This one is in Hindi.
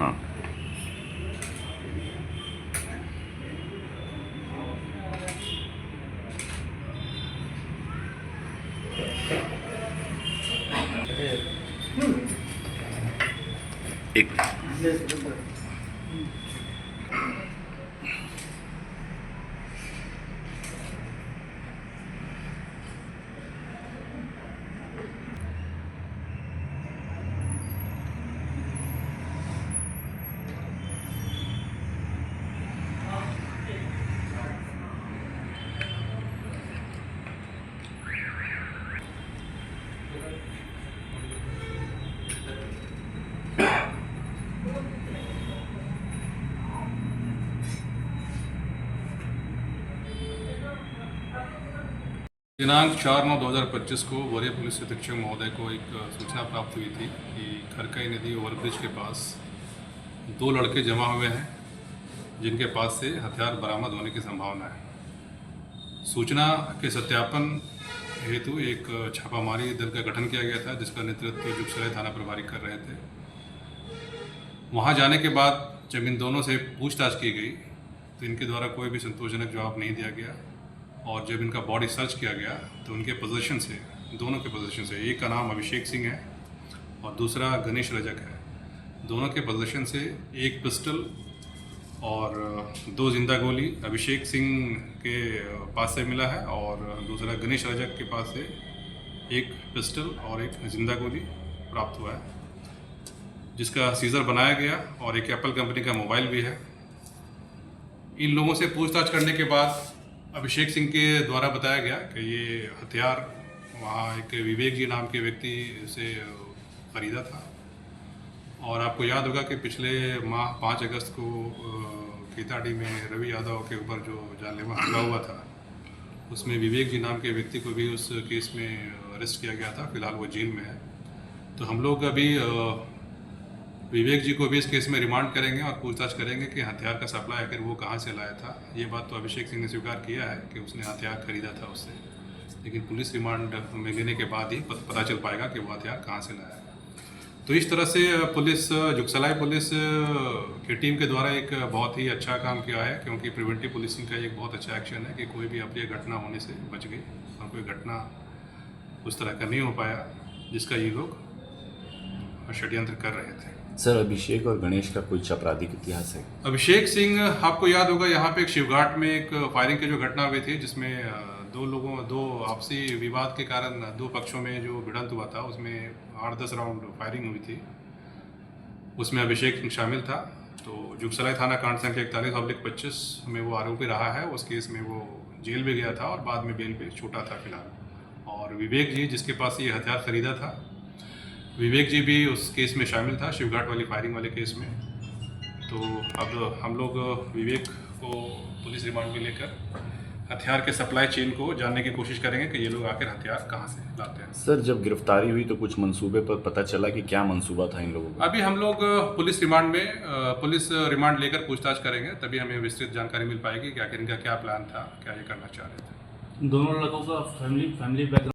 हाँ। एक दिनांक 4/9/2025 को वरीय पुलिस अधीक्षक महोदय को एक सूचना प्राप्त हुई थी कि खरकई नदी ओवरब्रिज के पास 2 लड़के जमा हुए हैं जिनके पास से हथियार बरामद होने की संभावना है। सूचना के सत्यापन हेतु एक छापामारी दल का गठन किया गया था जिसका नेतृत्व जुगसराय थाना प्रभारी कर रहे थे। वहां जाने के बाद जब इन दोनों से पूछताछ की गई तो इनके द्वारा कोई भी संतोषजनक जवाब नहीं दिया गया और जब इनका बॉडी सर्च किया गया तो उनके पोजीशन से, दोनों के पोजीशन से, एक का नाम अभिषेक सिंह है और दूसरा गणेश रजक है, दोनों के पोजीशन से एक पिस्टल और 2 जिंदा गोली अभिषेक सिंह के पास से मिला है और दूसरा गणेश रजक के पास से एक पिस्टल और एक जिंदा गोली प्राप्त हुआ है जिसका सीजर बनाया गया और एक एप्पल कंपनी का मोबाइल भी है। इन लोगों से पूछताछ करने के बाद अभिषेक सिंह के द्वारा बताया गया कि ये हथियार वहाँ एक विवेक जी नाम के व्यक्ति से ख़रीदा था और आपको याद होगा कि पिछले माह 5 अगस्त को केताड़ी में रवि यादव के ऊपर जो जानलेवा हमला हुआ था उसमें विवेक जी नाम के व्यक्ति को भी उस केस में अरेस्ट किया गया था। फिलहाल वो जेल में है। तो हम लोग अभी विवेक जी को भी इस केस में रिमांड करेंगे और पूछताछ करेंगे कि हथियार का सप्लाई आखिर वो कहाँ से लाया था। ये बात तो अभिषेक सिंह ने स्वीकार किया है कि उसने हथियार खरीदा था उससे, लेकिन पुलिस रिमांड में लेने के बाद ही पता चल पाएगा कि वो हथियार कहाँ से लाया है। तो इस तरह से पुलिस, जुगसलाई पुलिस की टीम के द्वारा एक बहुत ही अच्छा काम किया है क्योंकि प्रिवेंटिव पुलिसिंग का एक बहुत अच्छा एक्शन है कि कोई भी अप्रिय घटना होने से बच गई और कोई घटना उस तरह का नहीं हो पाया जिसका ये लोग षड्यंत्र कर रहे थे। सर, अभिषेक और गणेश का कुछ आपराधिक इतिहास है? अभिषेक सिंह, आपको याद होगा यहाँ पे एक शिवघाट में एक फायरिंग की जो घटना हुई थी जिसमें 2 आपसी विवाद के कारण 2 पक्षों में जो भिड़ंत हुआ था उसमें 8-10 राउंड फायरिंग हुई थी। उसमें अभिषेक सिंह शामिल था। तो जुगसराय थाना कांड संख्या 41/25 में वो आरोपी रहा है। उस केस में वो जेल भी गया था और बाद में बेल पे छूटा था फिलहाल। और विवेक जी जिसके पास ये हथियार खरीदा था, विवेक जी भी उस केस में शामिल था, शिवघाट वाली फायरिंग वाले केस में। तो अब हम लोग विवेक को पुलिस रिमांड में लेकर हथियार के सप्लाई चेन को जानने की कोशिश करेंगे कि ये लोग आखिर हथियार कहाँ से लाते हैं। सर, जब गिरफ्तारी हुई तो कुछ मंसूबे पर पता चला कि क्या मंसूबा था इन लोगों का? अभी हम लोग पुलिस रिमांड लेकर पूछताछ करेंगे, तभी हमें विस्तृत जानकारी मिल पाएगी कि आखिर इनका क्या प्लान था, क्या ये करना चाह रहे थे। दोनों लड़कों का फैमिली बैकग्राउंड